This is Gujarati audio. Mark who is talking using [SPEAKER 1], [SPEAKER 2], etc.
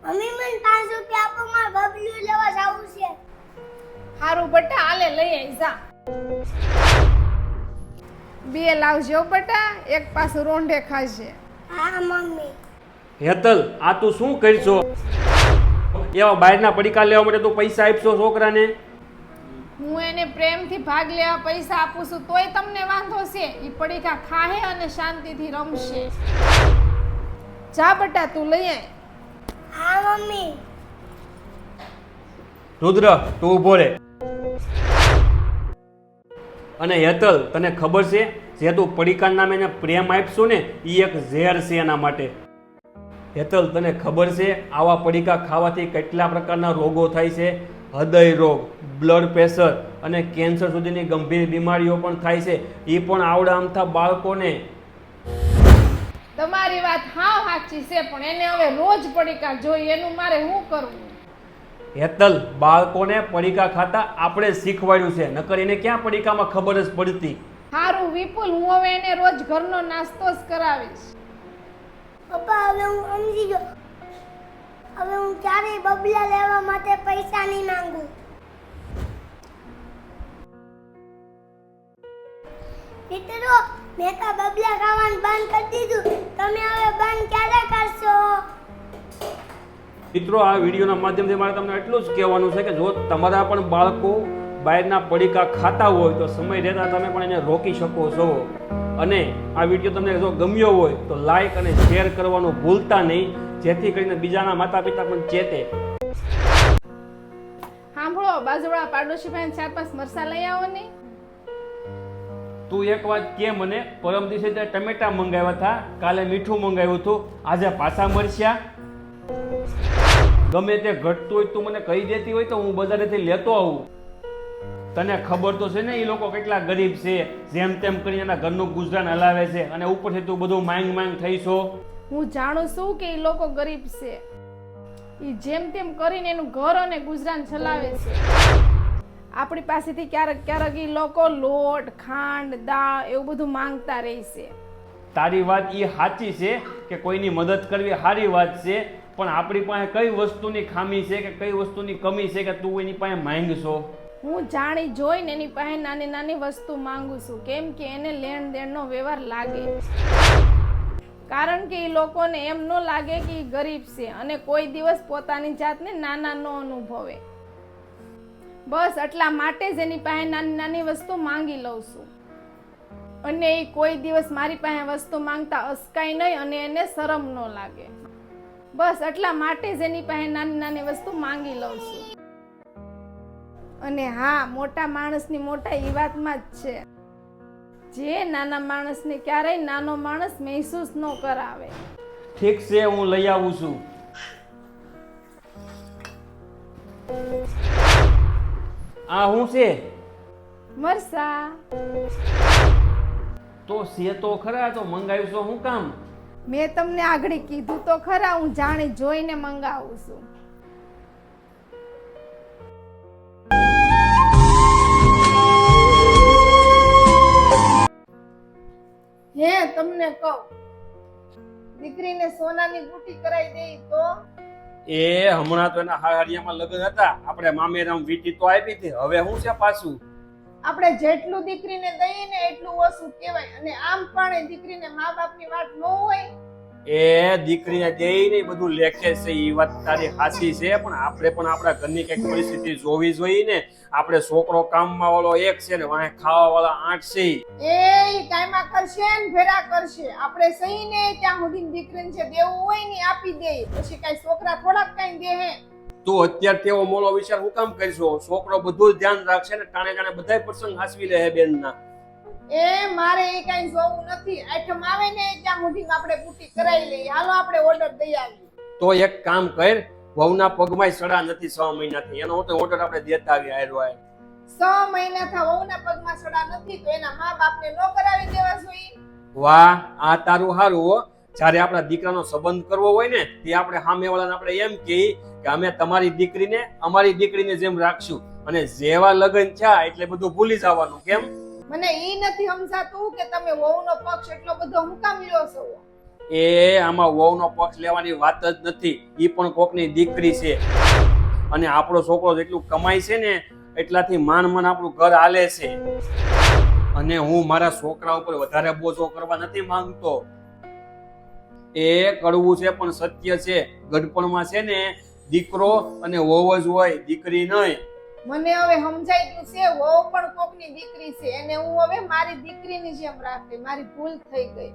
[SPEAKER 1] મમ્મી મને 5 રૂપિયા આપો, મારે બબલું લેવા જાવું છે.
[SPEAKER 2] હારું બટા, આલે લઈ આઈ જા. 2 લાવજો બટા, એક પાછું રોંઢે ખાશે.
[SPEAKER 1] હા મમ્મી.
[SPEAKER 3] હેતલ, આ તું શું કરશો? એવા બહારના પડીકા લેવા માટે તું પૈસા આપશો છોકરાને?
[SPEAKER 2] હું એને પ્રેમથી ભાગ લેવા પૈસા આપું છું તોય તમને વાંધો છે? ઈ પડીકા ખાહે અને શાંતિથી રમશે. જા બટા, તું લઈ આય.
[SPEAKER 1] હા મમ્મી.
[SPEAKER 3] રુદ્ર, તું ઊભો રહે. અને હેતલ, તને ખબર છે જે તું પડીકા નામે એને પ્રેમ આપશો ને એ એક ઝેર છે એના માટે. હેતલ, તને ખબર છે આવા પડીકા ખાવાથી કેટલા પ્રકારના રોગો થાય છે? હૃદય રોગ, બ્લડ પ્રેશર અને કેન્સર સુધીની ગંભીર બીમારીઓ પણ થાય છે, એ પણ આવડા અમથા બાળકોને.
[SPEAKER 2] તમારી વાત હાવ સાચી છે, પણ એને હવે રોજ પડીકા જોઈએ, એનું મારે શું કરવું?
[SPEAKER 3] હેતલ, બાળકોને પડીકા ખાતા આપણે જ શીખવાડ્યું છે, નકર એને ક્યાં પડીકામાં ખબર જ પડતી.
[SPEAKER 2] હારું વિપુલ, હું હવે એને રોજ ઘરનો નાસ્તો જ કરાવીશ.
[SPEAKER 1] પપ્પા હવે હું સમજી ગયો. હવે હું ક્યારેય બબલા લેવા માટે પૈસા નહીં માંગુ. મિત્રો, મેં તો બબલા ખાવાનું બંધ કરી દીધું. તમે હવે બંધ ક્યારે કરશો?
[SPEAKER 3] મિત્રો, આ વિડીયોના માધ્યમથી મારે તમને એટલું જ કહેવાનું છે કે જો તમારા પણ બાળકો બહારના પડીકા ખાતા હોય તો સમય રહેતા તમે પણ એને રોકી શકો છો. અને આ વિડીયો તમને જો ગમ્યો હોય તો લાઈક અને શેર કરવાનું ભૂલતા નહીં, જેથી કરીને બીજાના માતા પિતા પણ ચેતે.
[SPEAKER 2] સાંભળો, બાજુવાળા પાડોશી ભાઈ 4-5 મરસા લઈ આવો ને.
[SPEAKER 3] તું એક વાત કે મને, પરમ દિવસે તે ટમેટા મંગાવ્યા હતા, કાલે મીઠું મંગાવ્યું હતું, આજે પાછા મરસ્યા. ગમે તે ઘટતું હોય તું મને કહી દેતી હોય તો હું બજારેથી લેતો આવું. તને ખબર તો છે ને એ લોકો કેટલા ગરીબ છે, જેમ તેમ કરીને એના ઘરનું ગુજરાન હલાવે છે, અને ઉપરથી તું બધું માંગ થઈશો.
[SPEAKER 2] હું જાણું છું કે એ લોકો ગરીબ છે, એ જેમ તેમ કરીને એનું ઘર અને ગુજરાન ચલાવે છે. આપણી પાસેથી ક્યારેક ક્યારેક એ લોકો લોટ, ખાંડ, દાળ એવું બધું માંગતા રહેશે.
[SPEAKER 3] તારી વાત એ સાચી છે કે કોઈની મદદ કરવી સારી વાત છે, પણ આપણી પાસે કઈ વસ્તુની ખામી છે કે કઈ વસ્તુની કમી છે કે તું એની પાસે માંગશો?
[SPEAKER 2] હું જાણી જોઈને એની પાસે નાની નાની વસ્તુ માંગુ છું, કેમ કે એને લેણ દેણનો વ્યવહાર લાગે. કારણ કે એ લોકોને એમ ન લાગે કે એ ગરીબ છે અને કોઈ દિવસ પોતાની જાતને નાના ન અનુભવે. બસ એટલા માટે જ એની પાસે નાની નાની વસ્તુ માંગી લઉં છું. અને એ કોઈ દિવસ મારી પાસે વસ્તુ માંગતા અસકાય નહીં અને એને શરમ ન લાગે. બસ એટલા માટે જ એની પાસે નાની નાની વસ્તુ માંગી લઉં છું. અને હા, મોટા માણસની મોટા એ વાતમાં જ છે, જે નાના માણસને ક્યારેય નાનો માણસ મહેસૂસ ન કરાવે.
[SPEAKER 3] ઠીક છે, હું લઈ આવું છું. આ શું છે?
[SPEAKER 2] મરસા.
[SPEAKER 3] તો છે તો ખરા, તો મંગાવ્યું છો શું કામ?
[SPEAKER 2] મેં તમને આગળ કીધું તો ખરા, હું જાણી જોઈને મંગાવું છું. હે તમને કહું, દીકરીને સોનાની બુટી કરાવી દઈ તો?
[SPEAKER 3] એ હમણાં તો એના હારિયામાં લગ્ન હતા, આપણે મામેરામ વીટી તો આપી હતી, હવે શું છે પાછું?
[SPEAKER 2] આપણે જેટલું દીકરીને દઈએ ને એટલું ઓછું કહેવાય. અને આમ પણ દીકરીને મા બાપની વાત ન હોય.
[SPEAKER 3] એ દીકરીને દઈને બધું લેખે છે, એ વાત તારી સાચી છે, પણ આપણે પણ આપણા ઘરની કઈક પરિસ્થિતિ જોવી જોઈએ ને. આપણે છોકરો કામમાં વાળો એક છે ને વાંહે ખાવા વાળા 8 છે.
[SPEAKER 2] એ કાયમા કરશે ને ભેરા કરશે. આપણે સહી ને ત્યાં સુધી દીકરીને જે દેવું હોય ને આપી દે, પછી કઈ છોકરા થોડાક કઈ દે હે.
[SPEAKER 3] તું અત્યારે તેવો મોલો વિચાર હું કામ કરશો? છોકરો બધું ધ્યાન રાખશે ને, ટાણે ટાણે બધાય પ્રસંગ હાસવી લે બેન ના.
[SPEAKER 2] એ મારે એ કઈ જોવું નથી. આઈટમ આવે ને ત્યાં સુધી આપણે બુટી કરાવી લઈએ. હાલો આપણે ઓર્ડર દઈ આવીએ.
[SPEAKER 3] તો એક કામ કર, વહુના પગમાં સડા નથી 6 મહિનાથી, એનો ઓર્ડર આપણે દેતા આવીએ. આયરો
[SPEAKER 2] 6 મહિના થા વહુના પગમાં સડા નથી તો એના મા બાપને નો કરાવી દેવા જોઈએ?
[SPEAKER 3] વાહ, આ તારું સારું હો. જ્યારે આપણા દીકરાનો સંબંધ કરવો હોય ને તે આપણે સામેવાળાને આપણે એમ કહી કે અમે તમારી દીકરીને અમારી દીકરીને જેમ રાખશું, અને જેવા લગ્ન થયા એટલે બધું ભૂલી જવાનું. કેમ?
[SPEAKER 2] મને ઈ નથી સમજાતું કે તમે વહુનો પક્ષ એટલો બધો હું કામ લ્યો છો?
[SPEAKER 3] એ આમાં વહુનો પક્ષ લેવાની વાત જ નથી. ઈ પણ કોકની દીકરી છે અને આપણો છોકરો જેટલું કમાય છે ને એટલાથી માન આપણું ઘર હાલે છે. અને હું મારા છોકરા ઉપર વધારે બોજો કરવા નથી માંગતો. એ કડવું છે પણ સત્ય છે. ગઢપણમાં છે ને દીકરો અને વહુ જ હોય, દીકરી નહીં.
[SPEAKER 2] મને હવે સમજાઈ ગયું છે વહુ પણ કોકની દીકરી છે એને હું હવે મારી દીકરીની જેમ રાખે. મારી ભૂલ થઈ ગઈ.